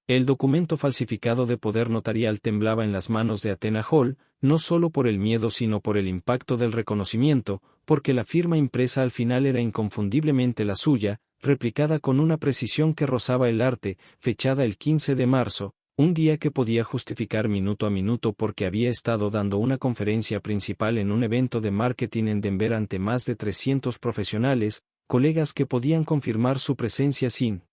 El documento falsificado de poder notarial temblaba en las manos de Athena Hall, no solo por el miedo sino por el impacto del reconocimiento, porque la firma impresa al final era inconfundiblemente la suya, replicada con una precisión que rozaba el arte, fechada el 15 de marzo, un día que podía justificar minuto a minuto porque había estado dando una conferencia principal en un evento de marketing en Denver ante más de 300 profesionales, colegas que podían confirmar su presencia sin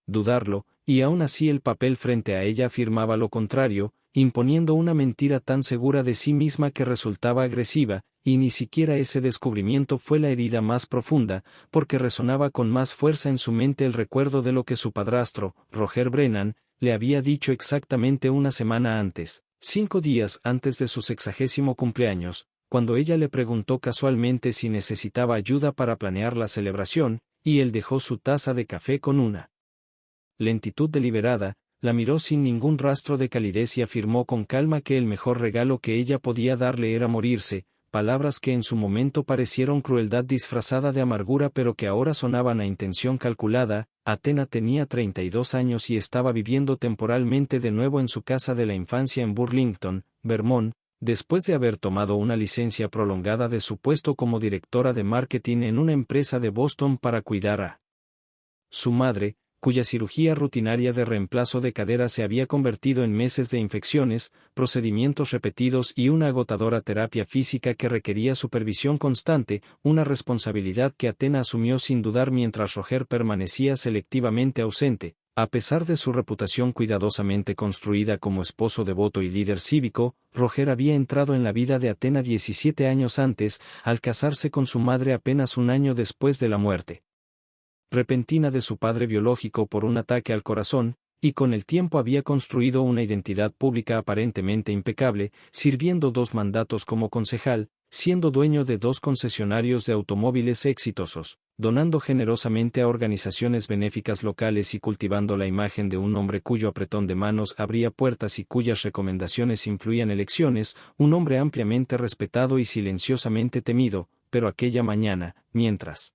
dudarlo, y aún así el papel frente a ella afirmaba lo contrario, imponiendo una mentira tan segura de sí misma que resultaba agresiva, y ni siquiera ese descubrimiento fue la herida más profunda, porque resonaba con más fuerza en su mente el recuerdo de lo que su padrastro, Roger Brennan, le había dicho exactamente una semana antes, 5 días antes de su 60º cumpleaños, cuando ella le preguntó casualmente si necesitaba ayuda para planear la celebración, y él dejó su taza de café con una lentitud deliberada, la miró sin ningún rastro de calidez y afirmó con calma que el mejor regalo que ella podía darle era morirse, palabras que en su momento parecieron crueldad disfrazada de amargura pero que ahora sonaban a intención calculada. Athena tenía 32 años y estaba viviendo temporalmente de nuevo en su casa de la infancia en Burlington, Vermont, después de haber tomado una licencia prolongada de su puesto como directora de marketing en una empresa de Boston para cuidar a su madre, cuya cirugía rutinaria de reemplazo de cadera se había convertido en meses de infecciones, procedimientos repetidos y una agotadora terapia física que requería supervisión constante, una responsabilidad que Athena asumió sin dudar mientras Roger permanecía selectivamente ausente. A pesar de su reputación cuidadosamente construida como esposo devoto y líder cívico, Roger había entrado en la vida de Athena 17 años antes, al casarse con su madre apenas un año después de la muerte repentina de su padre biológico por un ataque al corazón, y con el tiempo había construido una identidad pública aparentemente impecable, sirviendo 2 mandatos como concejal, siendo dueño de 2 concesionarios de automóviles exitosos, donando generosamente a organizaciones benéficas locales y cultivando la imagen de un hombre cuyo apretón de manos abría puertas y cuyas recomendaciones influían elecciones, un hombre ampliamente respetado y silenciosamente temido, pero aquella mañana, mientras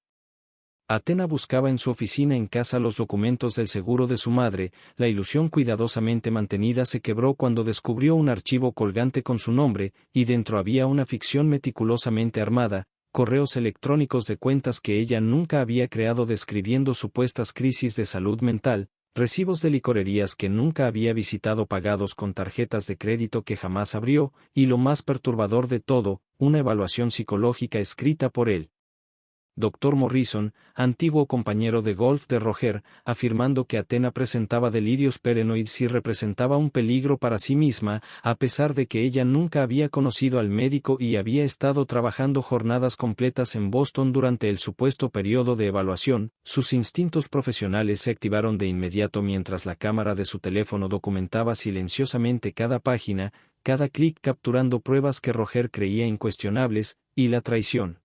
Athena buscaba en su oficina en casa los documentos del seguro de su madre, la ilusión cuidadosamente mantenida se quebró cuando descubrió un archivo colgante con su nombre, y dentro había una ficción meticulosamente armada, correos electrónicos de cuentas que ella nunca había creado describiendo supuestas crisis de salud mental, recibos de licorerías que nunca había visitado pagados con tarjetas de crédito que jamás abrió, y lo más perturbador de todo, una evaluación psicológica escrita por él. Dr. Morrison, antiguo compañero de golf de Roger, afirmando que Athena presentaba delirios paranoides y representaba un peligro para sí misma, a pesar de que ella nunca había conocido al médico y había estado trabajando jornadas completas en Boston durante el supuesto periodo de evaluación. Sus instintos profesionales se activaron de inmediato mientras la cámara de su teléfono documentaba silenciosamente cada página, cada clic capturando pruebas que Roger creía incuestionables, y la traición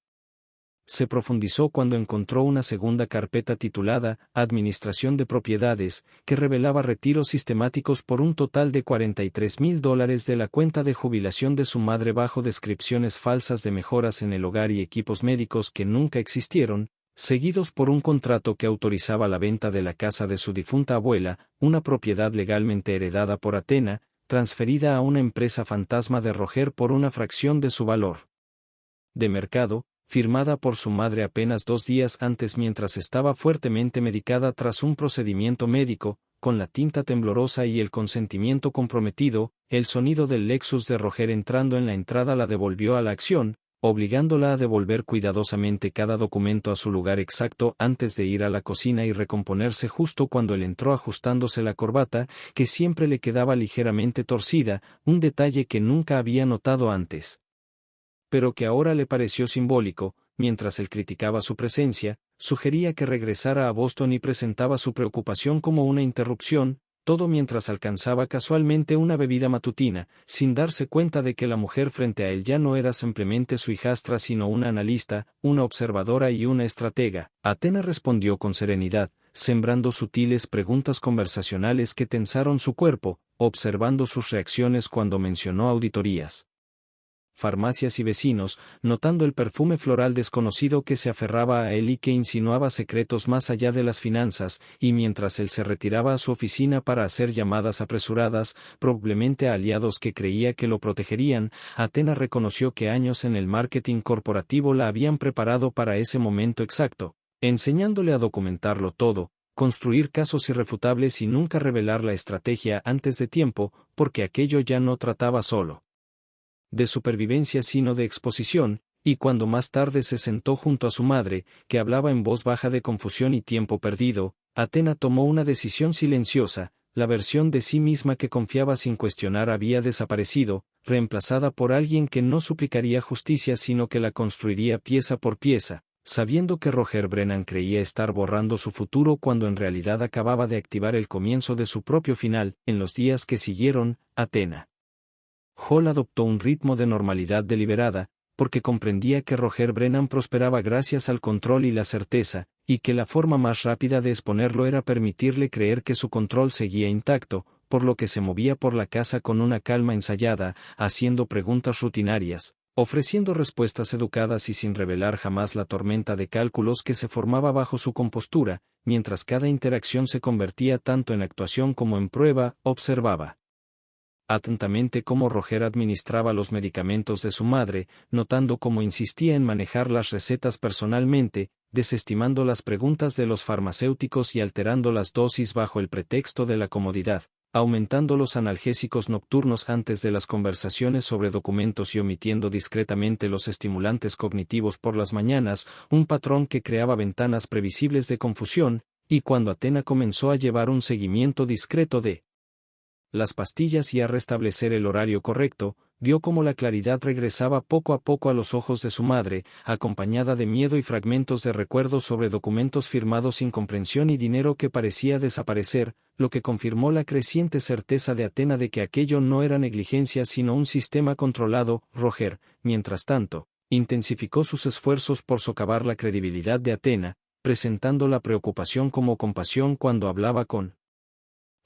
se profundizó cuando encontró una segunda carpeta titulada Administración de Propiedades, que revelaba retiros sistemáticos por un total de $43,000 de la cuenta de jubilación de su madre bajo descripciones falsas de mejoras en el hogar y equipos médicos que nunca existieron, seguidos por un contrato que autorizaba la venta de la casa de su difunta abuela, una propiedad legalmente heredada por Athena, transferida a una empresa fantasma de Roger por una fracción de su valor de mercado, firmada por su madre apenas 2 días antes mientras estaba fuertemente medicada tras un procedimiento médico, con la tinta temblorosa y el consentimiento comprometido. El sonido del Lexus de Roger entrando en la entrada la devolvió a la acción, obligándola a devolver cuidadosamente cada documento a su lugar exacto antes de ir a la cocina y recomponerse justo cuando él entró ajustándose la corbata, que siempre le quedaba ligeramente torcida, un detalle que nunca había notado antes, pero que ahora le pareció simbólico. Mientras él criticaba su presencia, sugería que regresara a Boston y presentaba su preocupación como una interrupción, todo mientras alcanzaba casualmente una bebida matutina, sin darse cuenta de que la mujer frente a él ya no era simplemente su hijastra sino una analista, una observadora y una estratega. Athena respondió con serenidad, sembrando sutiles preguntas conversacionales que tensaron su cuerpo, observando sus reacciones cuando mencionó auditorías farmacias y vecinos, notando el perfume floral desconocido que se aferraba a él y que insinuaba secretos más allá de las finanzas, y mientras él se retiraba a su oficina para hacer llamadas apresuradas, probablemente a aliados que creía que lo protegerían, Athena reconoció que años en el marketing corporativo la habían preparado para ese momento exacto, enseñándole a documentarlo todo, construir casos irrefutables y nunca revelar la estrategia antes de tiempo, porque aquello ya no trataba solo de supervivencia sino de exposición, y cuando más tarde se sentó junto a su madre, que hablaba en voz baja de confusión y tiempo perdido, Athena tomó una decisión silenciosa, la versión de sí misma que confiaba sin cuestionar había desaparecido, reemplazada por alguien que no suplicaría justicia sino que la construiría pieza por pieza, sabiendo que Roger Brennan creía estar borrando su futuro cuando en realidad acababa de activar el comienzo de su propio final. En los días que siguieron, Athena Hall adoptó un ritmo de normalidad deliberada, porque comprendía que Roger Brennan prosperaba gracias al control y la certeza, y que la forma más rápida de exponerlo era permitirle creer que su control seguía intacto, por lo que se movía por la casa con una calma ensayada, haciendo preguntas rutinarias, ofreciendo respuestas educadas y sin revelar jamás la tormenta de cálculos que se formaba bajo su compostura, mientras cada interacción se convertía tanto en actuación como en prueba. Observaba atentamente cómo Roger administraba los medicamentos de su madre, notando cómo insistía en manejar las recetas personalmente, desestimando las preguntas de los farmacéuticos y alterando las dosis bajo el pretexto de la comodidad, aumentando los analgésicos nocturnos antes de las conversaciones sobre documentos y omitiendo discretamente los estimulantes cognitivos por las mañanas, un patrón que creaba ventanas previsibles de confusión, y cuando Athena comenzó a llevar un seguimiento discreto de las pastillas y a restablecer el horario correcto, vio cómo la claridad regresaba poco a poco a los ojos de su madre, acompañada de miedo y fragmentos de recuerdos sobre documentos firmados sin comprensión y dinero que parecía desaparecer, lo que confirmó la creciente certeza de Athena de que aquello no era negligencia sino un sistema controlado. Roger, mientras tanto, intensificó sus esfuerzos por socavar la credibilidad de Athena, presentando la preocupación como compasión cuando hablaba con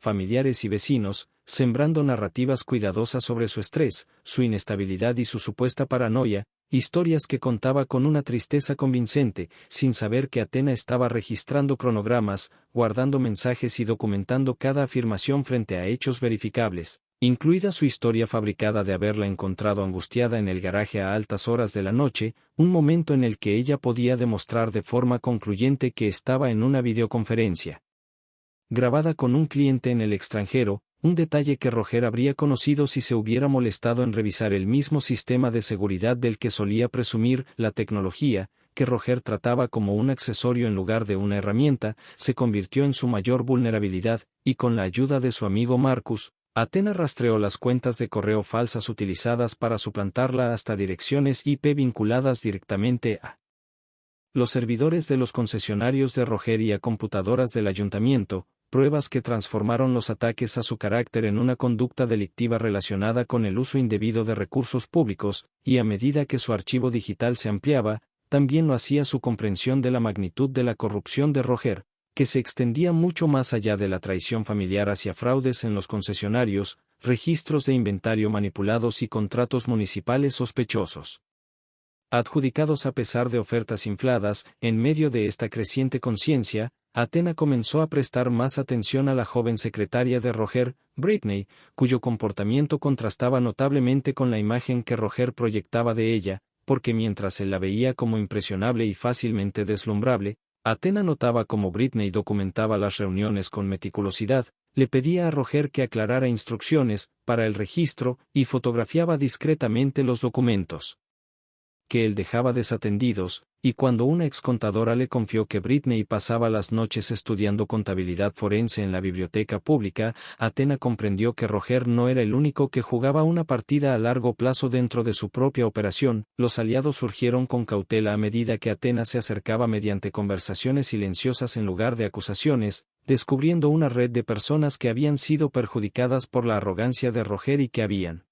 familiares y vecinos, sembrando narrativas cuidadosas sobre su estrés, su inestabilidad y su supuesta paranoia, historias que contaba con una tristeza convincente, sin saber que Athena estaba registrando cronogramas, guardando mensajes y documentando cada afirmación frente a hechos verificables, incluida su historia fabricada de haberla encontrado angustiada en el garaje a altas horas de la noche, un momento en el que ella podía demostrar de forma concluyente que estaba en una videoconferencia grabada con un cliente en el extranjero, un detalle que Roger habría conocido si se hubiera molestado en revisar el mismo sistema de seguridad del que solía presumir. La tecnología, que Roger trataba como un accesorio en lugar de una herramienta, se convirtió en su mayor vulnerabilidad, y con la ayuda de su amigo Marcus, Athena rastreó las cuentas de correo falsas utilizadas para suplantarla hasta direcciones IP vinculadas directamente a los servidores de los concesionarios de Roger y a computadoras del ayuntamiento, pruebas que transformaron los ataques a su carácter en una conducta delictiva relacionada con el uso indebido de recursos públicos, y a medida que su archivo digital se ampliaba, también lo hacía su comprensión de la magnitud de la corrupción de Roger, que se extendía mucho más allá de la traición familiar hacia fraudes en los concesionarios, registros de inventario manipulados y contratos municipales sospechosos adjudicados a pesar de ofertas infladas. En medio de esta creciente conciencia, Athena comenzó a prestar más atención a la joven secretaria de Roger, Britney, cuyo comportamiento contrastaba notablemente con la imagen que Roger proyectaba de ella, porque mientras él la veía como impresionable y fácilmente deslumbrable, Athena notaba cómo Britney documentaba las reuniones con meticulosidad, le pedía a Roger que aclarara instrucciones para el registro y fotografiaba discretamente los documentos que él dejaba desatendidos, y cuando una excontadora le confió que Britney pasaba las noches estudiando contabilidad forense en la biblioteca pública, Athena comprendió que Roger no era el único que jugaba una partida a largo plazo dentro de su propia operación. Los aliados surgieron con cautela a medida que Athena se acercaba mediante conversaciones silenciosas en lugar de acusaciones, descubriendo una red de personas que habían sido perjudicadas por la arrogancia de Roger y que habían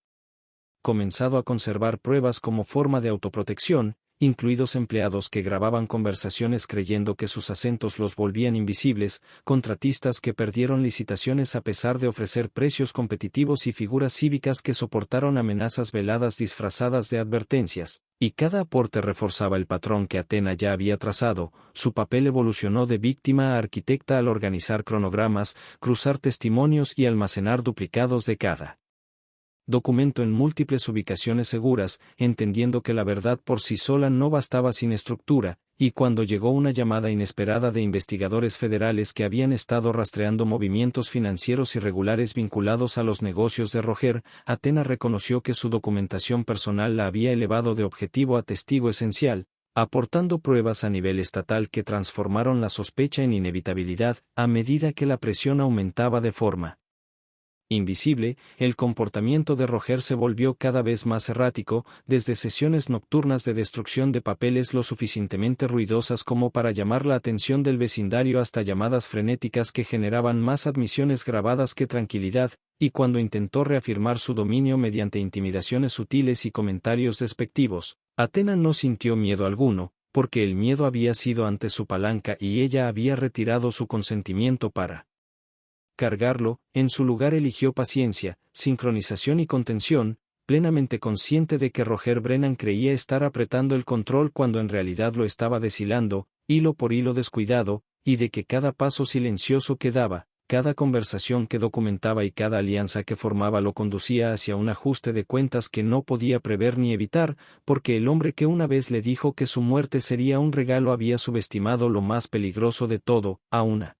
comenzado a conservar pruebas como forma de autoprotección, incluidos empleados que grababan conversaciones creyendo que sus acentos los volvían invisibles, contratistas que perdieron licitaciones a pesar de ofrecer precios competitivos y figuras cívicas que soportaron amenazas veladas disfrazadas de advertencias, y cada aporte reforzaba el patrón que Athena ya había trazado. Su papel evolucionó de víctima a arquitecta al organizar cronogramas, cruzar testimonios y almacenar duplicados de cada documento en múltiples ubicaciones seguras, entendiendo que la verdad por sí sola no bastaba sin estructura, y cuando llegó una llamada inesperada de investigadores federales que habían estado rastreando movimientos financieros irregulares vinculados a los negocios de Roger, Athena reconoció que su documentación personal la había elevado de objetivo a testigo esencial, aportando pruebas a nivel estatal que transformaron la sospecha en inevitabilidad a medida que la presión aumentaba de forma invisible. El comportamiento de Roger se volvió cada vez más errático, desde sesiones nocturnas de destrucción de papeles lo suficientemente ruidosas como para llamar la atención del vecindario hasta llamadas frenéticas que generaban más admisiones grabadas que tranquilidad, y cuando intentó reafirmar su dominio mediante intimidaciones sutiles y comentarios despectivos, Athena no sintió miedo alguno, porque el miedo había sido ante su palanca y ella había retirado su consentimiento para cargarlo. En su lugar eligió paciencia, sincronización y contención, plenamente consciente de que Roger Brennan creía estar apretando el control cuando en realidad lo estaba deshilando, hilo por hilo descuidado, y de que cada paso silencioso que daba, cada conversación que documentaba y cada alianza que formaba lo conducía hacia un ajuste de cuentas que no podía prever ni evitar, porque el hombre que una vez le dijo que su muerte sería un regalo había subestimado lo más peligroso de todo, a una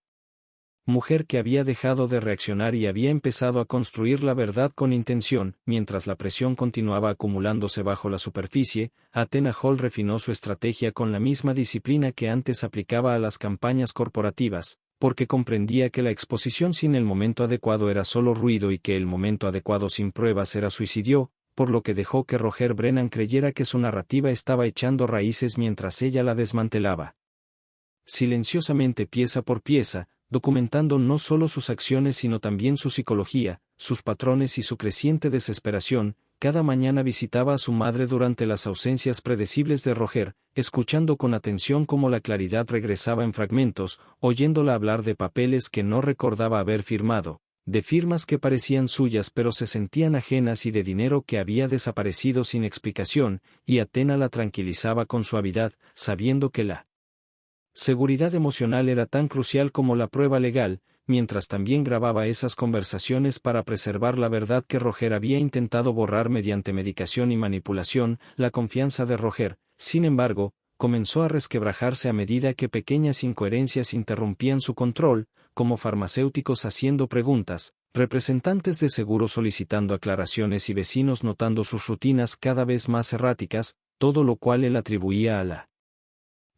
mujer que había dejado de reaccionar y había empezado a construir la verdad con intención. Mientras la presión continuaba acumulándose bajo la superficie, Athena Hall refinó su estrategia con la misma disciplina que antes aplicaba a las campañas corporativas, porque comprendía que la exposición sin el momento adecuado era solo ruido y que el momento adecuado sin pruebas era suicidio, por lo que dejó que Roger Brennan creyera que su narrativa estaba echando raíces mientras ella la desmantelaba silenciosamente pieza por pieza, documentando no solo sus acciones sino también su psicología, sus patrones y su creciente desesperación. Cada mañana visitaba a su madre durante las ausencias predecibles de Roger, escuchando con atención cómo la claridad regresaba en fragmentos, oyéndola hablar de papeles que no recordaba haber firmado, de firmas que parecían suyas pero se sentían ajenas y de dinero que había desaparecido sin explicación, y Athena la tranquilizaba con suavidad, sabiendo que la seguridad emocional era tan crucial como la prueba legal, mientras también grababa esas conversaciones para preservar la verdad que Roger había intentado borrar mediante medicación y manipulación. La confianza de Roger, sin embargo, comenzó a resquebrajarse a medida que pequeñas incoherencias interrumpían su control, como farmacéuticos haciendo preguntas, representantes de seguros solicitando aclaraciones y vecinos notando sus rutinas cada vez más erráticas, todo lo cual él atribuía a la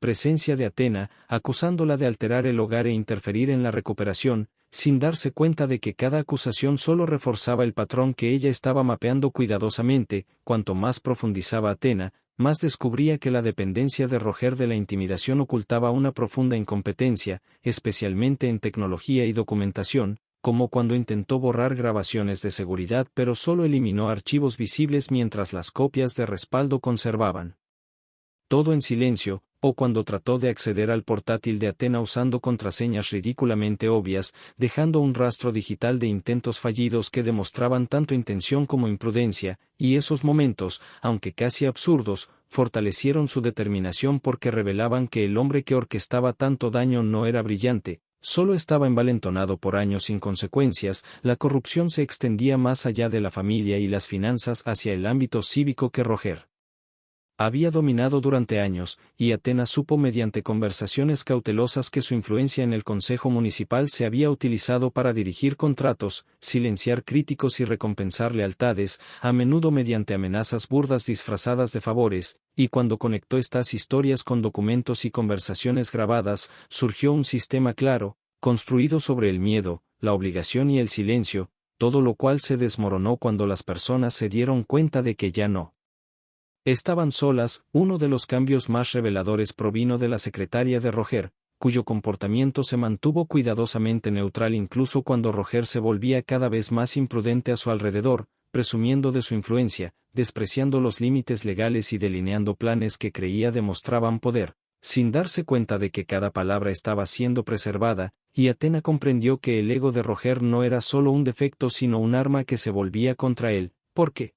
presencia de Athena, acusándola de alterar el hogar e interferir en la recuperación, sin darse cuenta de que cada acusación solo reforzaba el patrón que ella estaba mapeando cuidadosamente. Cuanto más profundizaba Athena, más descubría que la dependencia de Roger de la intimidación ocultaba una profunda incompetencia, especialmente en tecnología y documentación, como cuando intentó borrar grabaciones de seguridad pero solo eliminó archivos visibles mientras las copias de respaldo conservaban todo en silencio, o cuando trató de acceder al portátil de Athena usando contraseñas ridículamente obvias, dejando un rastro digital de intentos fallidos que demostraban tanto intención como imprudencia, y esos momentos, aunque casi absurdos, fortalecieron su determinación porque revelaban que el hombre que orquestaba tanto daño no era brillante, solo estaba envalentonado por años sin consecuencias. La corrupción se extendía más allá de la familia y las finanzas hacia el ámbito cívico que Roger había dominado durante años, y Athena supo mediante conversaciones cautelosas que su influencia en el Consejo Municipal se había utilizado para dirigir contratos, silenciar críticos y recompensar lealtades, a menudo mediante amenazas burdas disfrazadas de favores, y cuando conectó estas historias con documentos y conversaciones grabadas, surgió un sistema claro, construido sobre el miedo, la obligación y el silencio, todo lo cual se desmoronó cuando las personas se dieron cuenta de que ya no estaban solas. Uno de los cambios más reveladores provino de la secretaria de Roger, cuyo comportamiento se mantuvo cuidadosamente neutral incluso cuando Roger se volvía cada vez más imprudente a su alrededor. presumiendo de su influencia, despreciando los límites legales y delineando planes que creía demostraban poder, sin darse cuenta de que cada palabra estaba siendo preservada, y Athena comprendió que el ego de Roger no era solo un defecto sino un arma que se volvía contra él, porque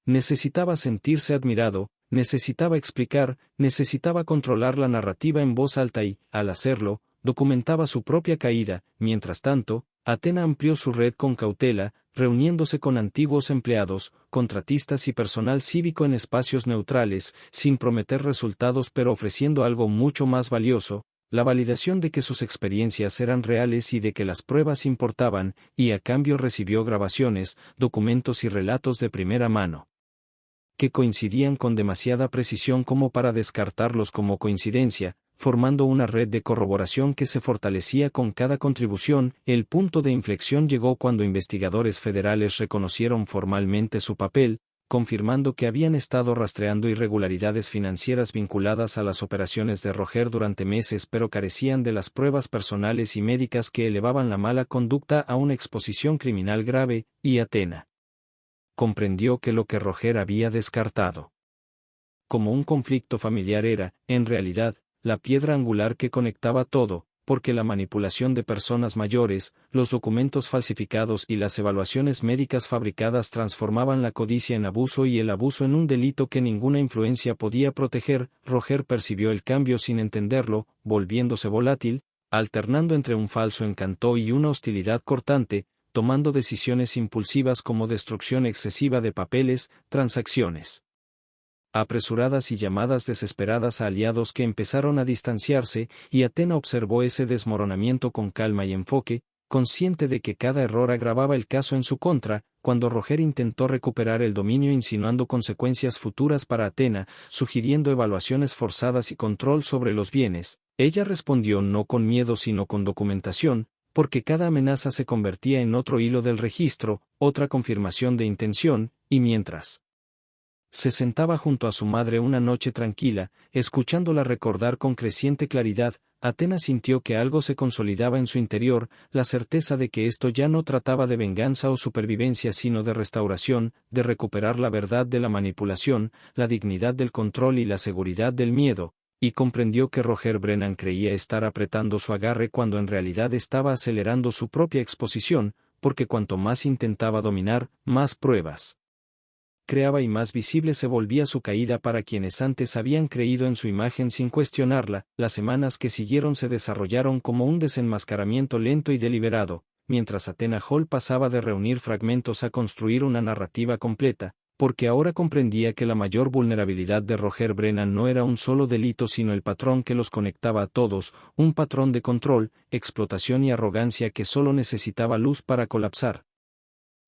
necesitaba sentirse admirado, necesitaba explicar, necesitaba controlar la narrativa en voz alta y, al hacerlo, documentaba su propia caída. Mientras tanto, Athena amplió su red con cautela, reuniéndose con antiguos empleados, contratistas y personal cívico en espacios neutrales, sin prometer resultados pero ofreciendo algo mucho más valioso, la validación de que sus experiencias eran reales y de que las pruebas importaban, y a cambio recibió grabaciones, documentos y relatos de primera mano, que coincidían con demasiada precisión como para descartarlos como coincidencia, formando una red de corroboración que se fortalecía con cada contribución. El punto de inflexión llegó cuando investigadores federales reconocieron formalmente su papel, confirmando que habían estado rastreando irregularidades financieras vinculadas a las operaciones de Roger durante meses pero carecían de las pruebas personales y médicas que elevaban la mala conducta a una exposición criminal grave, y Athena comprendió que lo que Roger había descartado como un conflicto familiar era, en realidad, la piedra angular que conectaba todo, porque la manipulación de personas mayores, los documentos falsificados y las evaluaciones médicas fabricadas transformaban la codicia en abuso y el abuso en un delito que ninguna influencia podía proteger. Roger percibió el cambio sin entenderlo, volviéndose volátil, alternando entre un falso encanto y una hostilidad cortante, tomando decisiones impulsivas como destrucción excesiva de papeles, transacciones apresuradas y llamadas desesperadas a aliados que empezaron a distanciarse, y Athena observó ese desmoronamiento con calma y enfoque, consciente de que cada error agravaba el caso en su contra. Cuando Roger intentó recuperar el dominio insinuando consecuencias futuras para Athena, sugiriendo evaluaciones forzadas y control sobre los bienes, ella respondió no con miedo sino con documentación, porque cada amenaza se convertía en otro hilo del registro, otra confirmación de intención, y mientras se sentaba junto a su madre una noche tranquila, escuchándola recordar con creciente claridad, Athena sintió que algo se consolidaba en su interior, la certeza de que esto ya no trataba de venganza o supervivencia sino de restauración, de recuperar la verdad de la manipulación, la dignidad del control y la seguridad del miedo, y comprendió que Roger Brennan creía estar apretando su agarre cuando en realidad estaba acelerando su propia exposición, porque cuanto más intentaba dominar, más pruebas creaba y más visible se volvía su caída para quienes antes habían creído en su imagen sin cuestionarla. Las semanas que siguieron se desarrollaron como un desenmascaramiento lento y deliberado, mientras Athena Hall pasaba de reunir fragmentos a construir una narrativa completa, porque ahora comprendía que la mayor vulnerabilidad de Roger Brennan no era un solo delito sino el patrón que los conectaba a todos, un patrón de control, explotación y arrogancia que solo necesitaba luz para colapsar.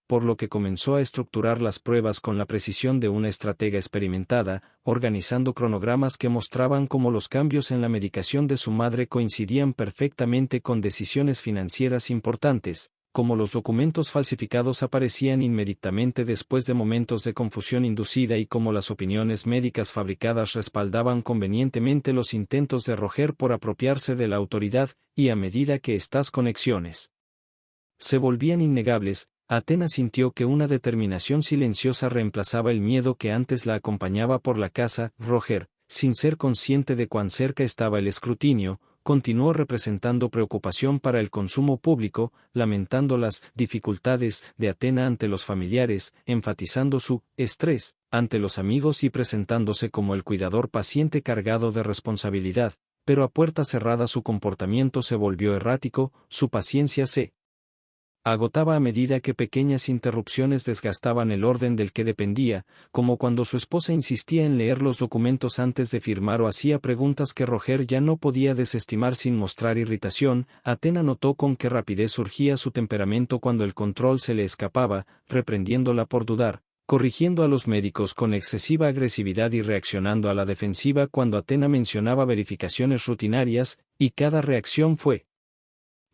Por lo que comenzó a estructurar las pruebas con la precisión de una estratega experimentada, organizando cronogramas que mostraban cómo los cambios en la medicación de su madre coincidían perfectamente con decisiones financieras importantes, cómo los documentos falsificados aparecían inmediatamente después de momentos de confusión inducida y cómo las opiniones médicas fabricadas respaldaban convenientemente los intentos de Roger por apropiarse de la autoridad, y a medida que estas conexiones se volvían innegables, Athena sintió que una determinación silenciosa reemplazaba el miedo que antes la acompañaba por la casa. Roger, sin ser consciente de cuán cerca estaba el escrutinio, continuó representando preocupación para el consumo público, lamentando las dificultades de Athena ante los familiares, enfatizando su estrés ante los amigos y presentándose como el cuidador paciente cargado de responsabilidad, pero a puerta cerrada su comportamiento se volvió errático, su paciencia se agotaba a medida que pequeñas interrupciones desgastaban el orden del que dependía, como cuando su esposa insistía en leer los documentos antes de firmar o hacía preguntas que Roger ya no podía desestimar sin mostrar irritación. Athena notó con qué rapidez surgía su temperamento cuando el control se le escapaba, reprendiéndola por dudar, corrigiendo a los médicos con excesiva agresividad y reaccionando a la defensiva cuando Athena mencionaba verificaciones rutinarias, y cada reacción fue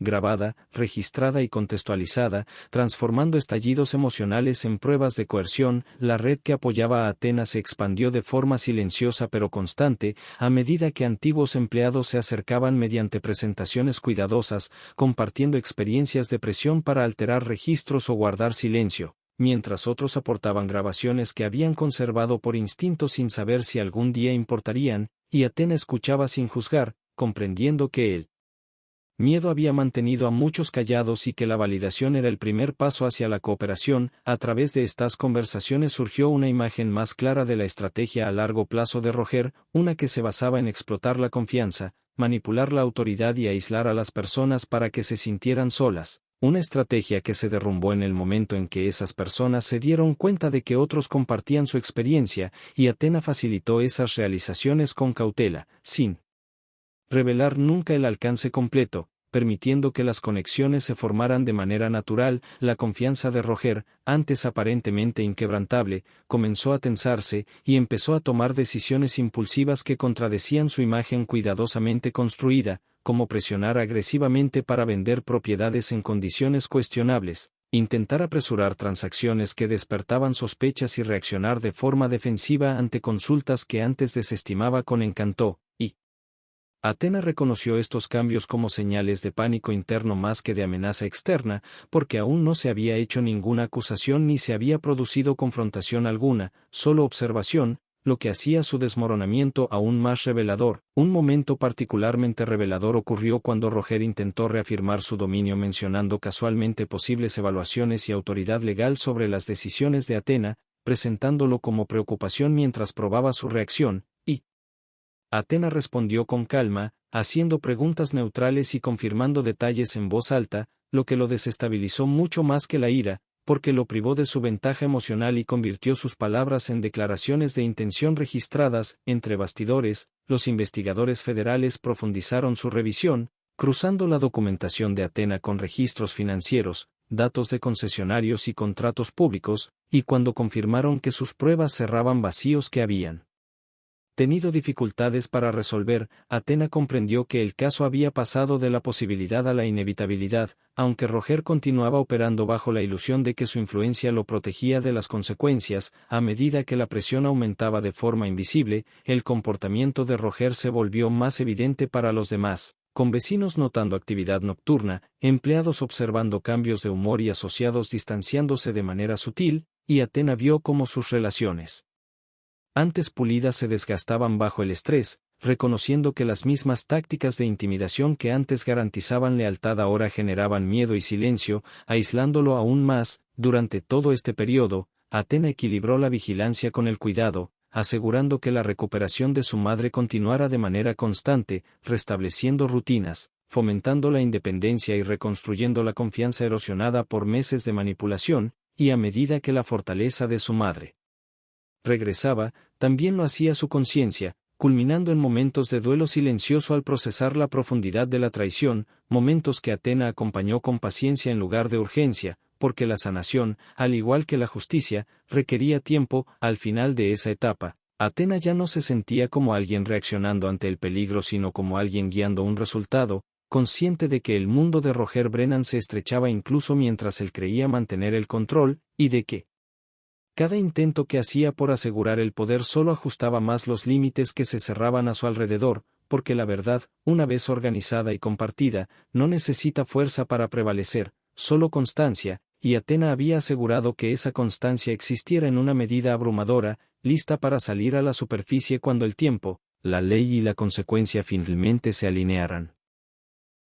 grabada, registrada y contextualizada, transformando estallidos emocionales en pruebas de coerción. La red que apoyaba a Athena se expandió de forma silenciosa pero constante, a medida que antiguos empleados se acercaban mediante presentaciones cuidadosas, compartiendo experiencias de presión para alterar registros o guardar silencio, mientras otros aportaban grabaciones que habían conservado por instinto sin saber si algún día importarían, y Athena escuchaba sin juzgar, comprendiendo que el miedo había mantenido a muchos callados y que la validación era el primer paso hacia la cooperación. A través de estas conversaciones surgió una imagen más clara de la estrategia a largo plazo de Roger, una que se basaba en explotar la confianza, manipular la autoridad y aislar a las personas para que se sintieran solas, una estrategia que se derrumbó en el momento en que esas personas se dieron cuenta de que otros compartían su experiencia, y Athena facilitó esas realizaciones con cautela, sin revelar nunca el alcance completo, permitiendo que las conexiones se formaran de manera natural. La confianza de Roger, antes aparentemente inquebrantable, comenzó a tensarse, y empezó a tomar decisiones impulsivas que contradecían su imagen cuidadosamente construida, como presionar agresivamente para vender propiedades en condiciones cuestionables, intentar apresurar transacciones que despertaban sospechas y reaccionar de forma defensiva ante consultas que antes desestimaba con encanto. Athena reconoció estos cambios como señales de pánico interno más que de amenaza externa, porque aún no se había hecho ninguna acusación ni se había producido confrontación alguna, solo observación, lo que hacía su desmoronamiento aún más revelador. Un momento particularmente revelador ocurrió cuando Roger intentó reafirmar su dominio mencionando casualmente posibles evaluaciones y autoridad legal sobre las decisiones de Athena, presentándolo como preocupación mientras probaba su reacción. Athena respondió con calma, haciendo preguntas neutrales y confirmando detalles en voz alta, lo que lo desestabilizó mucho más que la ira, porque lo privó de su ventaja emocional y convirtió sus palabras en declaraciones de intención registradas. Entre bastidores, los investigadores federales profundizaron su revisión, cruzando la documentación de Athena con registros financieros, datos de concesionarios y contratos públicos, y cuando confirmaron que sus pruebas cerraban vacíos que habían tenido dificultades para resolver, Athena comprendió que el caso había pasado de la posibilidad a la inevitabilidad, aunque Roger continuaba operando bajo la ilusión de que su influencia lo protegía de las consecuencias. A medida que la presión aumentaba de forma invisible, el comportamiento de Roger se volvió más evidente para los demás, con vecinos notando actividad nocturna, empleados observando cambios de humor y asociados distanciándose de manera sutil, y Athena vio cómo sus relaciones antes pulidas se desgastaban bajo el estrés, reconociendo que las mismas tácticas de intimidación que antes garantizaban lealtad ahora generaban miedo y silencio, aislándolo aún más. Durante todo este periodo, Athena equilibró la vigilancia con el cuidado, asegurando que la recuperación de su madre continuara de manera constante, restableciendo rutinas, fomentando la independencia y reconstruyendo la confianza erosionada por meses de manipulación, y a medida que la fortaleza de su madre regresaba, también lo hacía su conciencia, culminando en momentos de duelo silencioso al procesar la profundidad de la traición, momentos que Athena acompañó con paciencia en lugar de urgencia, porque la sanación, al igual que la justicia, requería tiempo. Al final de esa etapa, Athena ya no se sentía como alguien reaccionando ante el peligro sino como alguien guiando un resultado, consciente de que el mundo de Roger Brennan se estrechaba incluso mientras él creía mantener el control, y de que cada intento que hacía por asegurar el poder solo ajustaba más los límites que se cerraban a su alrededor, porque la verdad, una vez organizada y compartida, no necesita fuerza para prevalecer, solo constancia, y Athena había asegurado que esa constancia existiera en una medida abrumadora, lista para salir a la superficie cuando el tiempo, la ley y la consecuencia finalmente se alinearan.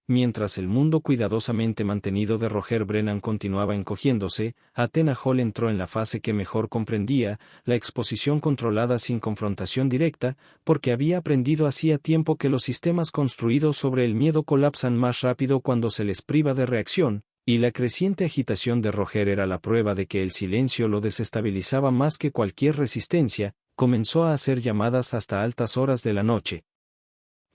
Mientras el mundo cuidadosamente mantenido de Roger Brennan continuaba encogiéndose, Athena Hall entró en la fase que mejor comprendía, la exposición controlada sin confrontación directa, porque había aprendido hacía tiempo que los sistemas construidos sobre el miedo colapsan más rápido cuando se les priva de reacción, y la creciente agitación de Roger era la prueba de que el silencio lo desestabilizaba más que cualquier resistencia. Comenzó a hacer llamadas hasta altas horas de la noche,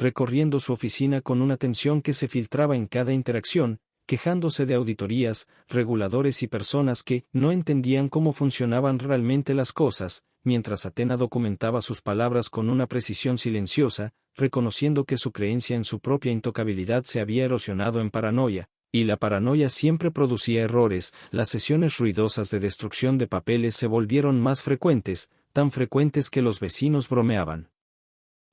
recorriendo su oficina con una tensión que se filtraba en cada interacción, quejándose de auditorías, reguladores y personas que no entendían cómo funcionaban realmente las cosas, mientras Athena documentaba sus palabras con una precisión silenciosa, reconociendo que su creencia en su propia intocabilidad se había erosionado en paranoia, y la paranoia siempre producía errores. Las sesiones ruidosas de destrucción de papeles se volvieron más frecuentes, tan frecuentes que los vecinos bromeaban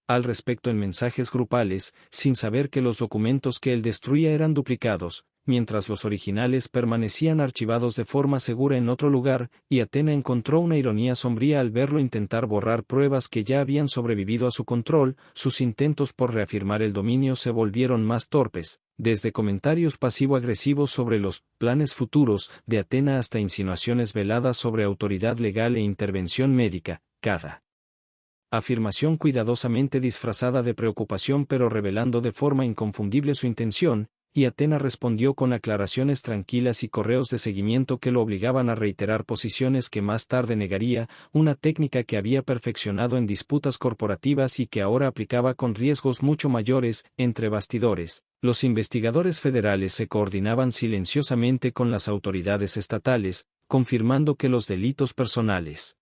al respecto en mensajes grupales, sin saber que los documentos que él destruía eran duplicados, mientras los originales permanecían archivados de forma segura en otro lugar, y Athena encontró una ironía sombría al verlo intentar borrar pruebas que ya habían sobrevivido a su control. Sus intentos por reafirmar el dominio se volvieron más torpes, desde comentarios pasivo-agresivos sobre los planes futuros de Athena hasta insinuaciones veladas sobre autoridad legal e intervención médica. Cada afirmación cuidadosamente disfrazada de preocupación pero revelando de forma inconfundible su intención, y Athena respondió con aclaraciones tranquilas y correos de seguimiento que lo obligaban a reiterar posiciones que más tarde negaría, una técnica que había perfeccionado en disputas corporativas y que ahora aplicaba con riesgos mucho mayores. Entre bastidores, los investigadores federales se coordinaban silenciosamente con las autoridades estatales, confirmando que los delitos personales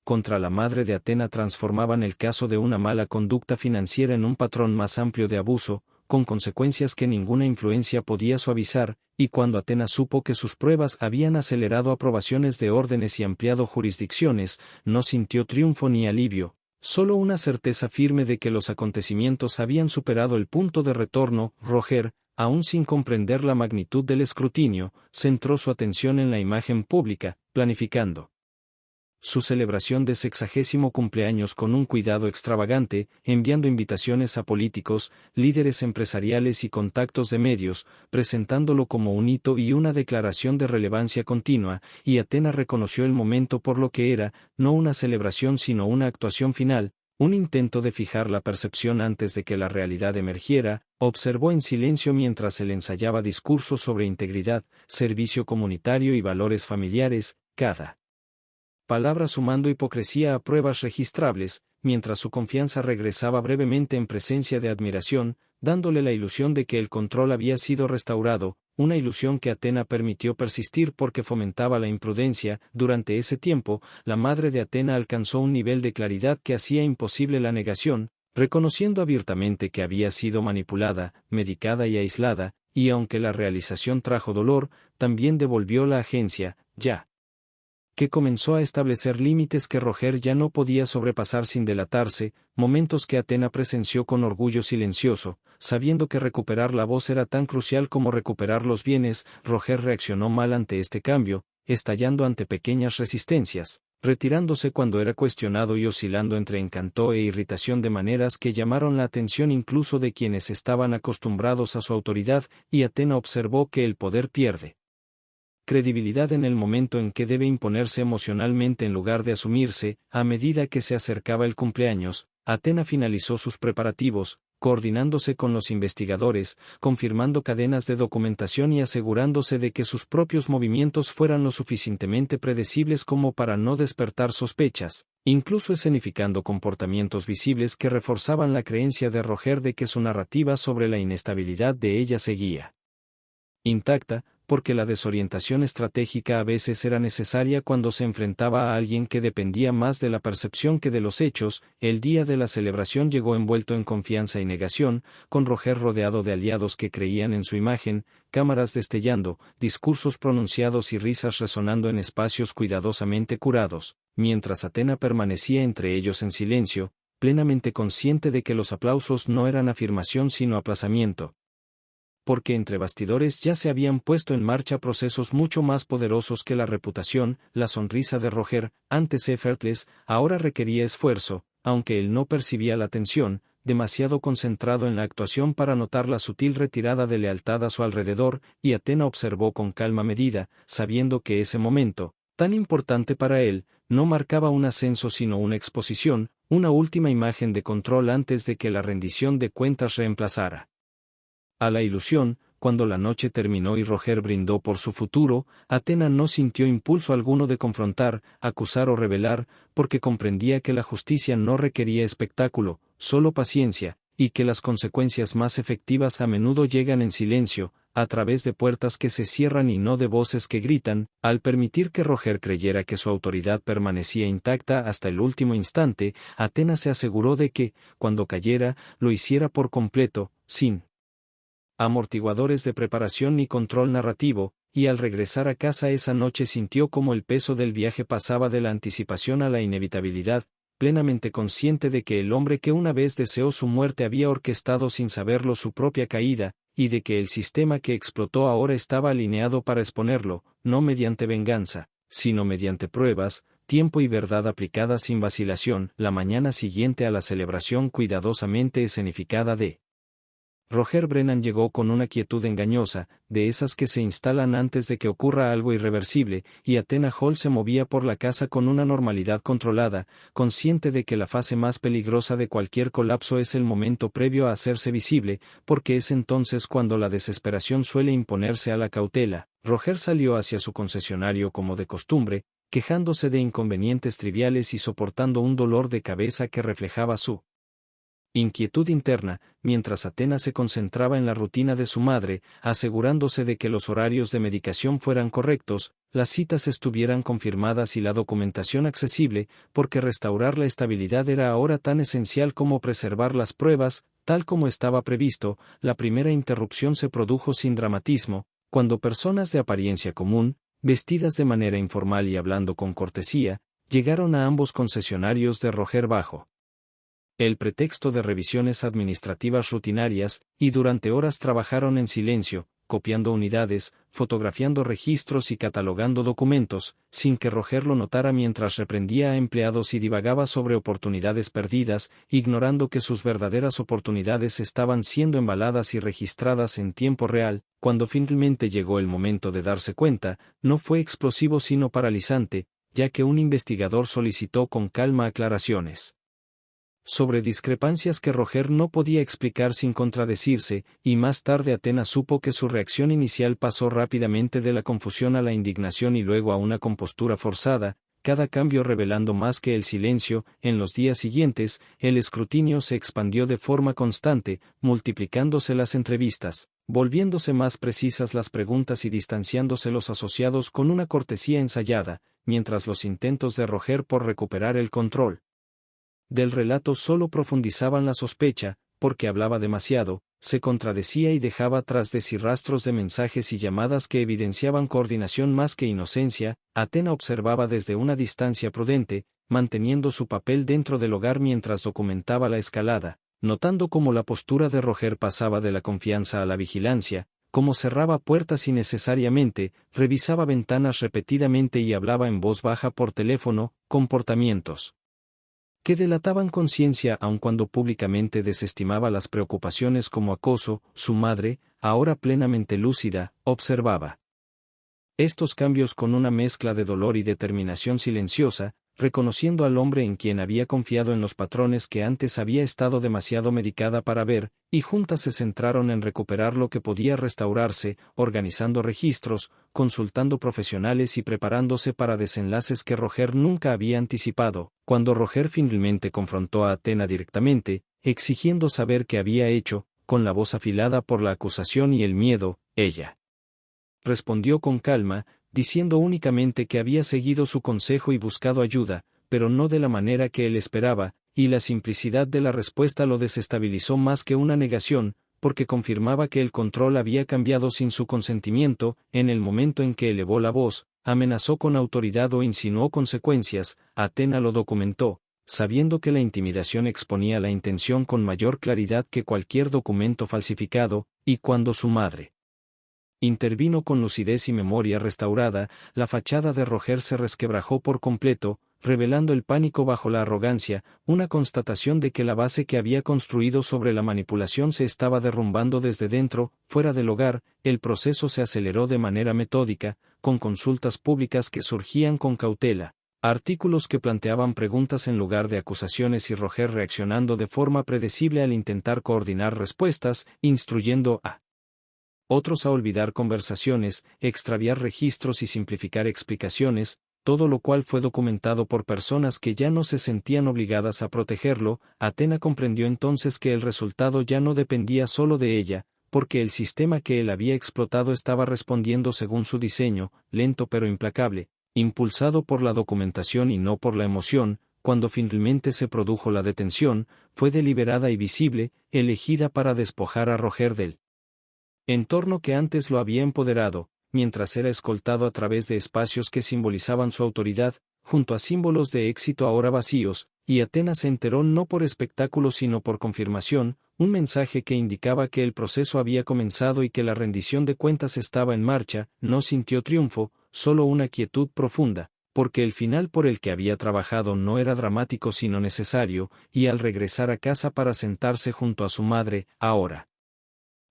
contra la madre de Athena transformaban el caso de una mala conducta financiera en un patrón más amplio de abuso, con consecuencias que ninguna influencia podía suavizar, y cuando Athena supo que sus pruebas habían acelerado aprobaciones de órdenes y ampliado jurisdicciones, no sintió triunfo ni alivio, solo una certeza firme de que los acontecimientos habían superado el punto de retorno. Roger, aún sin comprender la magnitud del escrutinio, centró su atención en la imagen pública, planificando su celebración de 60º cumpleaños con un cuidado extravagante, enviando invitaciones a políticos, líderes empresariales y contactos de medios, presentándolo como un hito y una declaración de relevancia continua, y Athena reconoció el momento por lo que era, no una celebración sino una actuación final, un intento de fijar la percepción antes de que la realidad emergiera. Observó en silencio mientras él ensayaba discursos sobre integridad, servicio comunitario y valores familiares, cada palabra sumando hipocresía a pruebas registrables, mientras su confianza regresaba brevemente en presencia de admiración, dándole la ilusión de que el control había sido restaurado, una ilusión que Athena permitió persistir porque fomentaba la imprudencia. Durante ese tiempo, la madre de Athena alcanzó un nivel de claridad que hacía imposible la negación, reconociendo abiertamente que había sido manipulada, medicada y aislada, y aunque la realización trajo dolor, también devolvió la agencia, ya que comenzó a establecer límites que Roger ya no podía sobrepasar sin delatarse, momentos que Athena presenció con orgullo silencioso, sabiendo que recuperar la voz era tan crucial como recuperar los bienes. Roger reaccionó mal ante este cambio, estallando ante pequeñas resistencias, retirándose cuando era cuestionado y oscilando entre encanto e irritación de maneras que llamaron la atención incluso de quienes estaban acostumbrados a su autoridad, y Athena observó que el poder pierde credibilidad en el momento en que debe imponerse emocionalmente en lugar de asumirse. A medida que se acercaba el cumpleaños, Athena finalizó sus preparativos, coordinándose con los investigadores, confirmando cadenas de documentación y asegurándose de que sus propios movimientos fueran lo suficientemente predecibles como para no despertar sospechas, incluso escenificando comportamientos visibles que reforzaban la creencia de Roger de que su narrativa sobre la inestabilidad de ella seguía intacta, porque la desorientación estratégica a veces era necesaria cuando se enfrentaba a alguien que dependía más de la percepción que de los hechos. El día de la celebración llegó envuelto en confianza y negación, con Roger rodeado de aliados que creían en su imagen, cámaras destellando, discursos pronunciados y risas resonando en espacios cuidadosamente curados, mientras Athena permanecía entre ellos en silencio, plenamente consciente de que los aplausos no eran afirmación sino aplazamiento, porque entre bastidores ya se habían puesto en marcha procesos mucho más poderosos que la reputación. La sonrisa de Roger, antes effortless, ahora requería esfuerzo, aunque él no percibía la tensión, demasiado concentrado en la actuación para notar la sutil retirada de lealtad a su alrededor, y Athena observó con calma medida, sabiendo que ese momento, tan importante para él, no marcaba un ascenso sino una exposición, una última imagen de control antes de que la rendición de cuentas reemplazara a la ilusión. Cuando la noche terminó y Roger brindó por su futuro, Athena no sintió impulso alguno de confrontar, acusar o revelar, porque comprendía que la justicia no requería espectáculo, solo paciencia, y que las consecuencias más efectivas a menudo llegan en silencio, a través de puertas que se cierran y no de voces que gritan. Al permitir que Roger creyera que su autoridad permanecía intacta hasta el último instante, Athena se aseguró de que, cuando cayera, lo hiciera por completo, sin amortiguadores de preparación ni control narrativo, y al regresar a casa esa noche sintió como el peso del viaje pasaba de la anticipación a la inevitabilidad. plenamente consciente de que el hombre que una vez deseó su muerte había orquestado sin saberlo su propia caída, y de que el sistema que explotó ahora estaba alineado para exponerlo, no mediante venganza, sino mediante pruebas, tiempo y verdad aplicadas sin vacilación, la mañana siguiente a la celebración cuidadosamente escenificada de Roger Brennan llegó con una quietud engañosa, de esas que se instalan antes de que ocurra algo irreversible, y Athena Hall se movía por la casa con una normalidad controlada, consciente de que la fase más peligrosa de cualquier colapso es el momento previo a hacerse visible, porque es entonces cuando la desesperación suele imponerse a la cautela. Roger salió hacia su concesionario como de costumbre, quejándose de inconvenientes triviales y soportando un dolor de cabeza que reflejaba su inquietud interna, mientras Athena se concentraba en la rutina de su madre, asegurándose de que los horarios de medicación fueran correctos, las citas estuvieran confirmadas y la documentación accesible, porque restaurar la estabilidad era ahora tan esencial como preservar las pruebas, tal como estaba previsto. La primera interrupción se produjo sin dramatismo, cuando personas de apariencia común, vestidas de manera informal y hablando con cortesía, llegaron a ambos concesionarios de Roger bajo el pretexto de revisiones administrativas rutinarias, y durante horas trabajaron en silencio, copiando unidades, fotografiando registros y catalogando documentos, sin que Roger lo notara mientras reprendía a empleados y divagaba sobre oportunidades perdidas, ignorando que sus verdaderas oportunidades estaban siendo embaladas y registradas en tiempo real. Cuando finalmente llegó el momento de darse cuenta, no fue explosivo sino paralizante, ya que un investigador solicitó con calma aclaraciones sobre discrepancias que Roger no podía explicar sin contradecirse, y más tarde Athena supo que su reacción inicial pasó rápidamente de la confusión a la indignación y luego a una compostura forzada, cada cambio revelando más que el silencio. En los días siguientes, el escrutinio se expandió de forma constante, multiplicándose las entrevistas, volviéndose más precisas las preguntas y distanciándose los asociados con una cortesía ensayada, mientras los intentos de Roger por recuperar el control del relato solo profundizaban la sospecha, porque hablaba demasiado, se contradecía y dejaba tras de sí rastros de mensajes y llamadas que evidenciaban coordinación más que inocencia. Athena observaba desde una distancia prudente, manteniendo su papel dentro del hogar mientras documentaba la escalada, notando cómo la postura de Roger pasaba de la confianza a la vigilancia, cómo cerraba puertas innecesariamente, revisaba ventanas repetidamente y hablaba en voz baja por teléfono, comportamientos que delataban conciencia aun cuando públicamente desestimaba las preocupaciones como acoso. Su madre, ahora plenamente lúcida, observaba estos cambios con una mezcla de dolor y determinación silenciosa, reconociendo al hombre en quien había confiado en los patrones que antes había estado demasiado medicada para ver, y juntas se centraron en recuperar lo que podía restaurarse, organizando registros, consultando profesionales y preparándose para desenlaces que Roger nunca había anticipado. Cuando Roger finalmente confrontó a Athena directamente, exigiendo saber qué había hecho, con la voz afilada por la acusación y el miedo, ella respondió con calma, diciendo únicamente que había seguido su consejo y buscado ayuda, pero no de la manera que él esperaba, y la simplicidad de la respuesta lo desestabilizó más que una negación, porque confirmaba que el control había cambiado sin su consentimiento. En el momento en que elevó la voz, amenazó con autoridad o insinuó consecuencias, Athena lo documentó, sabiendo que la intimidación exponía la intención con mayor claridad que cualquier documento falsificado, y cuando su madre intervino con lucidez y memoria restaurada, la fachada de Roger se resquebrajó por completo, revelando el pánico bajo la arrogancia, una constatación de que la base que había construido sobre la manipulación se estaba derrumbando desde dentro. Fuera del hogar, el proceso se aceleró de manera metódica, con consultas públicas que surgían con cautela, artículos que planteaban preguntas en lugar de acusaciones y Roger reaccionando de forma predecible al intentar coordinar respuestas, instruyendo a otros a olvidar conversaciones, extraviar registros y simplificar explicaciones, todo lo cual fue documentado por personas que ya no se sentían obligadas a protegerlo. Athena comprendió entonces que el resultado ya no dependía solo de ella, porque el sistema que él había explotado estaba respondiendo según su diseño, lento pero implacable, impulsado por la documentación y no por la emoción. Cuando finalmente se produjo la detención, fue deliberada y visible, elegida para despojar a Roger del entorno que antes lo había empoderado, mientras era escoltado a través de espacios que simbolizaban su autoridad, junto a símbolos de éxito ahora vacíos, y Atenas se enteró no por espectáculo sino por confirmación, un mensaje que indicaba que el proceso había comenzado y que la rendición de cuentas estaba en marcha. No sintió triunfo, solo una quietud profunda, porque el final por el que había trabajado no era dramático sino necesario, y al regresar a casa para sentarse junto a su madre, ahora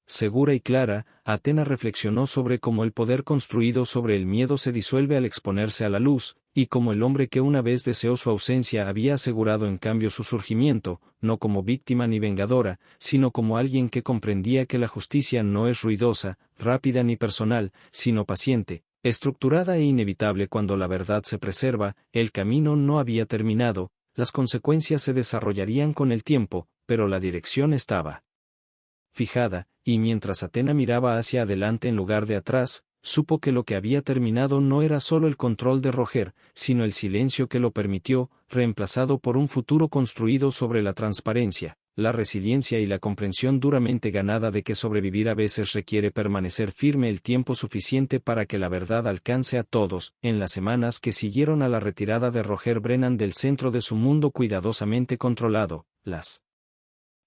segura y clara, Atenas reflexionó sobre cómo el poder construido sobre el miedo se disuelve al exponerse a la luz, y cómo el hombre que una vez deseó su ausencia había asegurado en cambio su surgimiento, no como víctima ni vengadora, sino como alguien que comprendía que la justicia no es ruidosa, rápida ni personal, sino paciente, estructurada e inevitable. Cuando la verdad se preserva, el camino no había terminado, las consecuencias se desarrollarían con el tiempo, pero la dirección estaba fijada, y mientras Atena miraba hacia adelante en lugar de atrás, supo que lo que había terminado no era solo el control de Roger, sino el silencio que lo permitió, reemplazado por un futuro construido sobre la transparencia, la resiliencia y la comprensión duramente ganada de que sobrevivir a veces requiere permanecer firme el tiempo suficiente para que la verdad alcance a todos. En las semanas que siguieron a la retirada de Roger Brennan del centro de su mundo cuidadosamente controlado, las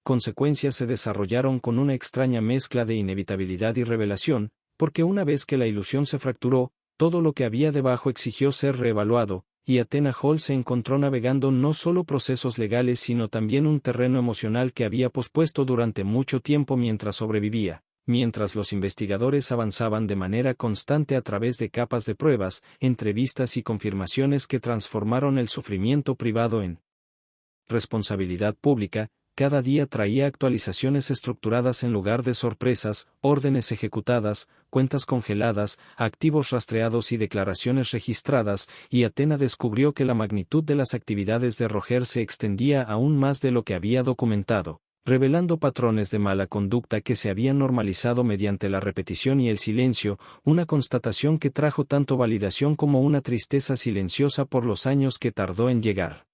consecuencias se desarrollaron con una extraña mezcla de inevitabilidad y revelación, porque una vez que la ilusión se fracturó, todo lo que había debajo exigió ser reevaluado, y Athena Hall se encontró navegando no solo procesos legales sino también un terreno emocional que había pospuesto durante mucho tiempo mientras sobrevivía. Mientras los investigadores avanzaban de manera constante a través de capas de pruebas, entrevistas y confirmaciones que transformaron el sufrimiento privado en responsabilidad pública, cada día traía actualizaciones estructuradas en lugar de sorpresas, órdenes ejecutadas, cuentas congeladas, activos rastreados y declaraciones registradas, y Athena descubrió que la magnitud de las actividades de Roger se extendía aún más de lo que había documentado, revelando patrones de mala conducta que se habían normalizado mediante la repetición y el silencio, una constatación que trajo tanto validación como una tristeza silenciosa por los años que tardó en llegar.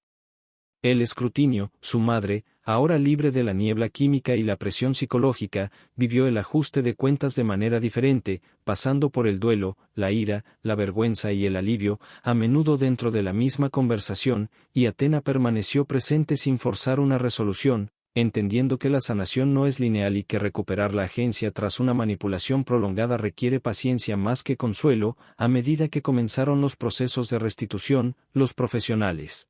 El escrutinio, su madre, ahora libre de la niebla química y la presión psicológica, vivió el ajuste de cuentas de manera diferente, pasando por el duelo, la ira, la vergüenza y el alivio, a menudo dentro de la misma conversación, y Athena permaneció presente sin forzar una resolución, entendiendo que la sanación no es lineal y que recuperar la agencia tras una manipulación prolongada requiere paciencia más que consuelo. A medida que comenzaron los procesos de restitución, los profesionales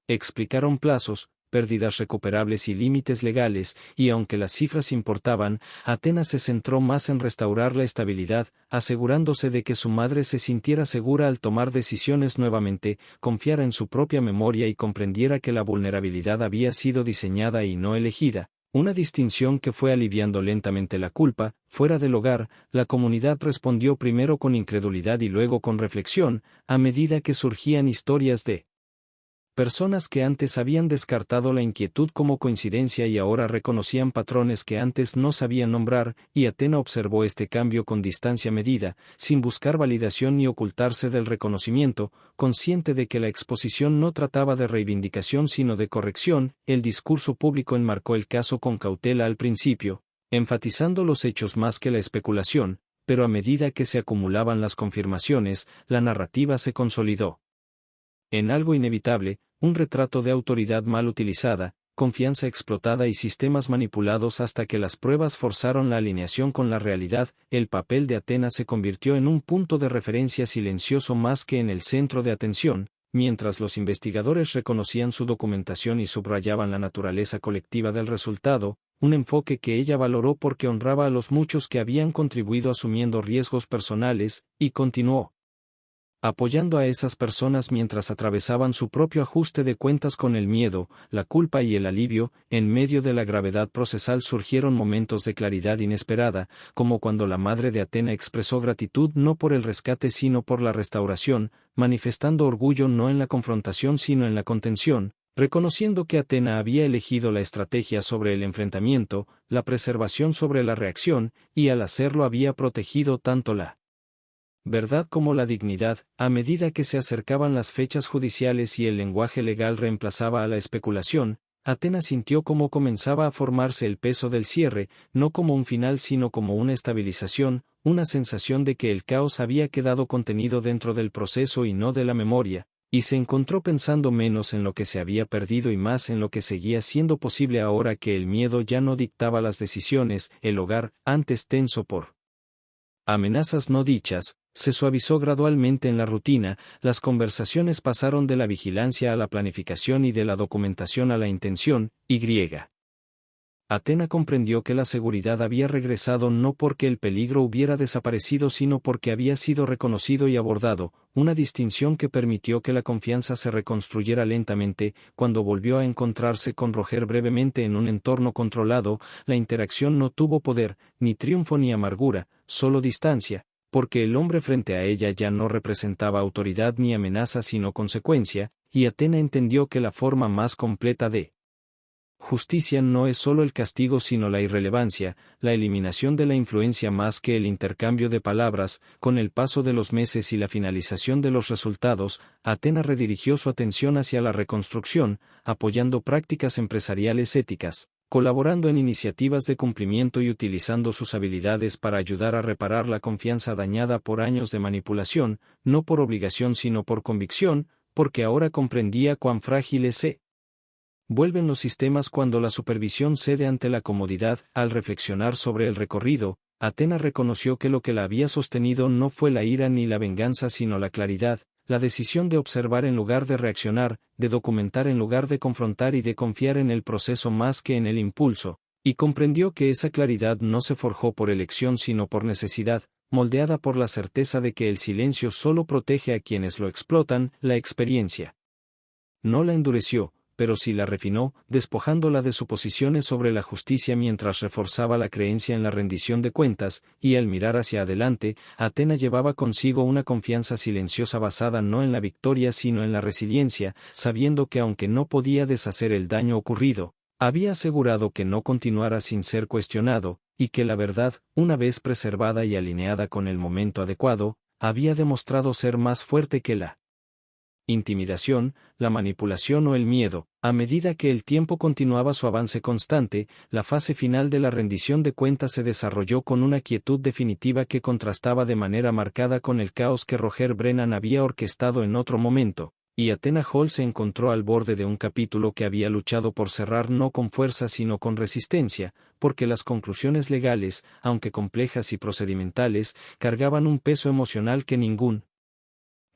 explicaron plazos, pérdidas recuperables y límites legales, y aunque las cifras importaban, Athena se centró más en restaurar la estabilidad, asegurándose de que su madre se sintiera segura al tomar decisiones nuevamente, confiara en su propia memoria y comprendiera que la vulnerabilidad había sido diseñada y no elegida, una distinción que fue aliviando lentamente la culpa. Fuera del hogar, la comunidad respondió primero con incredulidad y luego con reflexión, a medida que surgían historias de personas que antes habían descartado la inquietud como coincidencia y ahora reconocían patrones que antes no sabían nombrar, y Athena observó este cambio con distancia medida, sin buscar validación ni ocultarse del reconocimiento, consciente de que la exposición no trataba de reivindicación sino de corrección. El discurso público enmarcó el caso con cautela al principio, enfatizando los hechos más que la especulación, pero a medida que se acumulaban las confirmaciones, la narrativa se consolidó en algo inevitable, un retrato de autoridad mal utilizada, confianza explotada y sistemas manipulados hasta que las pruebas forzaron la alineación con la realidad. El papel de Athena se convirtió en un punto de referencia silencioso más que en el centro de atención, mientras los investigadores reconocían su documentación y subrayaban la naturaleza colectiva del resultado, un enfoque que ella valoró porque honraba a los muchos que habían contribuido asumiendo riesgos personales, y continuó apoyando a esas personas mientras atravesaban su propio ajuste de cuentas con el miedo, la culpa y el alivio. En medio de la gravedad procesal surgieron momentos de claridad inesperada, como cuando la madre de Athena expresó gratitud no por el rescate sino por la restauración, manifestando orgullo no en la confrontación sino en la contención, reconociendo que Athena había elegido la estrategia sobre el enfrentamiento, la preservación sobre la reacción, y al hacerlo había protegido tanto la verdad como la dignidad. A medida que se acercaban las fechas judiciales y el lenguaje legal reemplazaba a la especulación, Athena sintió cómo comenzaba a formarse el peso del cierre, no como un final sino como una estabilización, una sensación de que el caos había quedado contenido dentro del proceso y no de la memoria, Y se encontró pensando menos en lo que se había perdido y más en lo que seguía siendo posible ahora que el miedo ya no dictaba las decisiones. El hogar, antes tenso por amenazas no dichas, se suavizó gradualmente en la rutina. Las conversaciones pasaron de la vigilancia a la planificación y de la documentación a la intención. Athena comprendió que la seguridad había regresado no porque el peligro hubiera desaparecido sino porque había sido reconocido y abordado, una distinción que permitió que la confianza se reconstruyera lentamente. Cuando volvió a encontrarse con Roger brevemente en un entorno controlado, la interacción no tuvo poder, ni triunfo ni amargura, solo distancia, porque el hombre frente a ella ya no representaba autoridad ni amenaza sino consecuencia, y Athena entendió que la forma más completa de justicia no es solo el castigo sino la irrelevancia, la eliminación de la influencia más que el intercambio de palabras. Con el paso de los meses y la finalización de los resultados, Athena redirigió su atención hacia la reconstrucción, apoyando prácticas empresariales éticas, colaborando en iniciativas de cumplimiento y utilizando sus habilidades para ayudar a reparar la confianza dañada por años de manipulación, no por obligación sino por convicción, porque ahora comprendía cuán frágiles se vuelven los sistemas cuando la supervisión cede ante la comodidad. Al reflexionar sobre el recorrido, Athena reconoció que lo que la había sostenido no fue la ira ni la venganza sino la claridad, la decisión de observar en lugar de reaccionar, de documentar en lugar de confrontar y de confiar en el proceso más que en el impulso, y comprendió que esa claridad no se forjó por elección sino por necesidad, moldeada por la certeza de que el silencio solo protege a quienes lo explotan. La experiencia no la endureció, pero sí la refinó, despojándola de suposiciones sobre la justicia mientras reforzaba la creencia en la rendición de cuentas. Y al mirar hacia adelante, Athena llevaba consigo una confianza silenciosa basada no en la victoria sino en la resiliencia, sabiendo que aunque no podía deshacer el daño ocurrido, había asegurado que no continuara sin ser cuestionado, y que la verdad, una vez preservada y alineada con el momento adecuado, había demostrado ser más fuerte que la intimidación, la manipulación o el miedo. A medida que el tiempo continuaba su avance constante, la fase final de la rendición de cuentas se desarrolló con una quietud definitiva que contrastaba de manera marcada con el caos que Roger Brennan había orquestado en otro momento, y Athena Hall se encontró al borde de un capítulo que había luchado por cerrar no con fuerza sino con resistencia, porque las conclusiones legales, aunque complejas y procedimentales, cargaban un peso emocional que ningún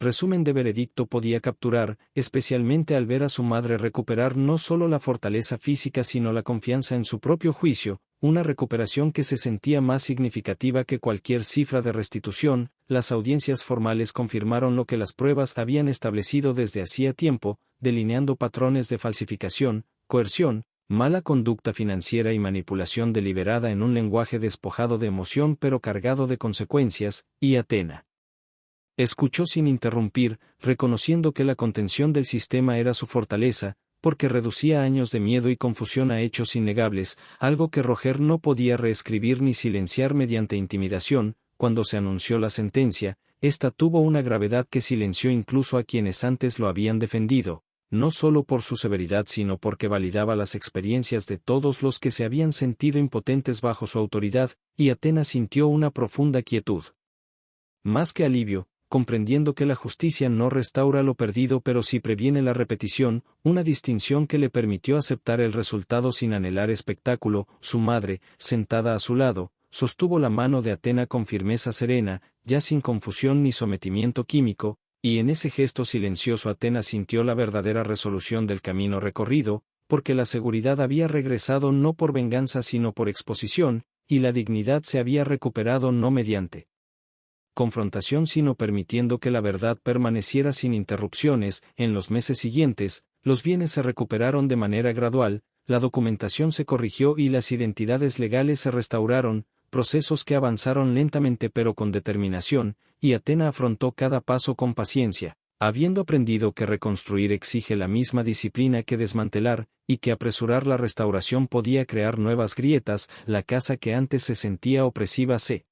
resumen de veredicto podía capturar, especialmente al ver a su madre recuperar no solo la fortaleza física sino la confianza en su propio juicio, una recuperación que se sentía más significativa que cualquier cifra de restitución. Las audiencias formales confirmaron lo que las pruebas habían establecido desde hacía tiempo, delineando patrones de falsificación, coerción, mala conducta financiera y manipulación deliberada en un lenguaje despojado de emoción pero cargado de consecuencias. Y Athena escuchó sin interrumpir, reconociendo que la contención del sistema era su fortaleza, porque reducía años de miedo y confusión a hechos innegables, algo que Roger no podía reescribir ni silenciar mediante intimidación. Cuando se anunció la sentencia, esta tuvo una gravedad que silenció incluso a quienes antes lo habían defendido, no solo por su severidad sino porque validaba las experiencias de todos los que se habían sentido impotentes bajo su autoridad. Y Athena sintió una profunda quietud. Más que alivio, comprendiendo que la justicia no restaura lo perdido pero sí previene la repetición, una distinción que le permitió aceptar el resultado sin anhelar espectáculo. Su madre, sentada a su lado, sostuvo la mano de Athena con firmeza serena, ya sin confusión ni sometimiento químico, y en ese gesto silencioso Athena sintió la verdadera resolución del camino recorrido, porque la seguridad había regresado no por venganza sino por exposición, y la dignidad se había recuperado no mediante confrontación sino permitiendo que la verdad permaneciera sin interrupciones. En los meses siguientes, los bienes se recuperaron de manera gradual, la documentación se corrigió y las identidades legales se restauraron, procesos que avanzaron lentamente pero con determinación, y Athena afrontó cada paso con paciencia, habiendo aprendido que reconstruir exige la misma disciplina que desmantelar, y que apresurar la restauración podía crear nuevas grietas. La casa que antes se sentía opresiva se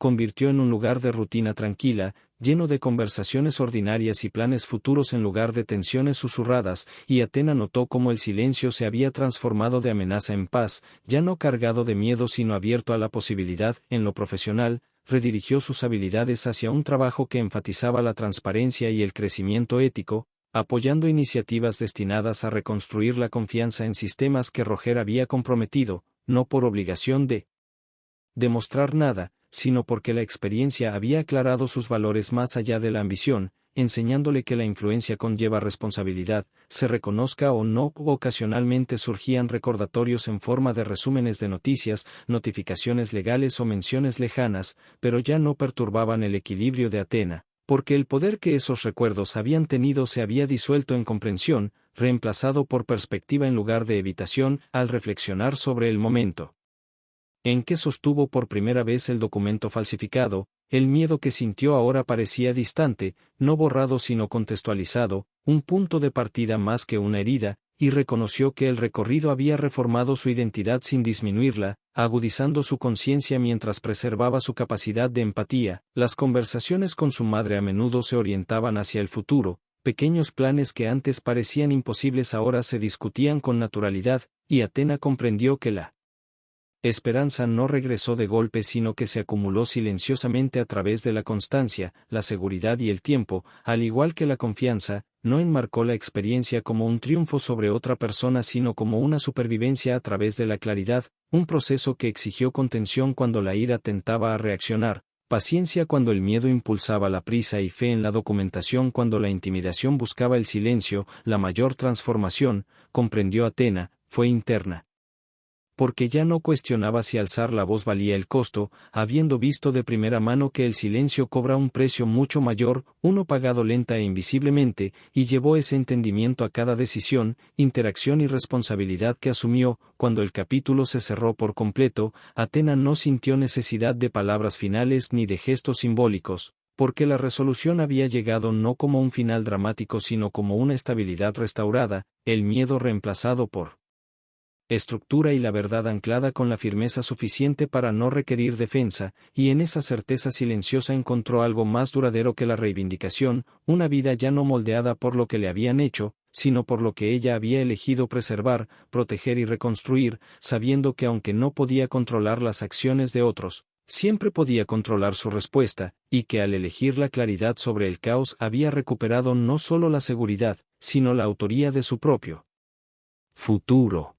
convirtió en un lugar de rutina tranquila, lleno de conversaciones ordinarias y planes futuros en lugar de tensiones susurradas. Y Athena notó cómo el silencio se había transformado de amenaza en paz, ya no cargado de miedo sino abierto a la posibilidad. En lo profesional, redirigió sus habilidades hacia un trabajo que enfatizaba la transparencia y el crecimiento ético, apoyando iniciativas destinadas a reconstruir la confianza en sistemas que Roger había comprometido, no por obligación de demostrar nada, sino porque la experiencia había aclarado sus valores más allá de la ambición, enseñándole que la influencia conlleva responsabilidad, se reconozca o no. Ocasionalmente surgían recordatorios en forma de resúmenes de noticias, notificaciones legales o menciones lejanas, pero ya no perturbaban el equilibrio de Athena, porque el poder que esos recuerdos habían tenido se había disuelto en comprensión, reemplazado por perspectiva en lugar de evitación, al reflexionar sobre el momento en que sostuvo por primera vez el documento falsificado. El miedo que sintió ahora parecía distante, no borrado sino contextualizado, un punto de partida más que una herida, y reconoció que el recorrido había reformado su identidad sin disminuirla, agudizando su conciencia mientras preservaba su capacidad de empatía. Las conversaciones con su madre a menudo se orientaban hacia el futuro, pequeños planes que antes parecían imposibles ahora se discutían con naturalidad, y Athena comprendió que la esperanza no regresó de golpe sino que se acumuló silenciosamente a través de la constancia, la seguridad y el tiempo, al igual que la confianza. No enmarcó la experiencia como un triunfo sobre otra persona sino como una supervivencia a través de la claridad, un proceso que exigió contención cuando la ira tentaba a reaccionar, paciencia cuando el miedo impulsaba la prisa y fe en la documentación cuando la intimidación buscaba el silencio. La mayor transformación, comprendió Athena, fue interna, porque ya no cuestionaba si alzar la voz valía el costo, habiendo visto de primera mano que el silencio cobra un precio mucho mayor, uno pagado lenta e invisiblemente, y llevó ese entendimiento a cada decisión, interacción y responsabilidad que asumió. Cuando el capítulo se cerró por completo, Athena no sintió necesidad de palabras finales ni de gestos simbólicos, porque la resolución había llegado no como un final dramático sino como una estabilidad restaurada, el miedo reemplazado por estructura y la verdad anclada con la firmeza suficiente para no requerir defensa, y en esa certeza silenciosa encontró algo más duradero que la reivindicación, una vida ya no moldeada por lo que le habían hecho, sino por lo que ella había elegido preservar, proteger y reconstruir, sabiendo que aunque no podía controlar las acciones de otros, siempre podía controlar su respuesta, y que al elegir la claridad sobre el caos había recuperado no solo la seguridad, sino la autoría de su propio futuro.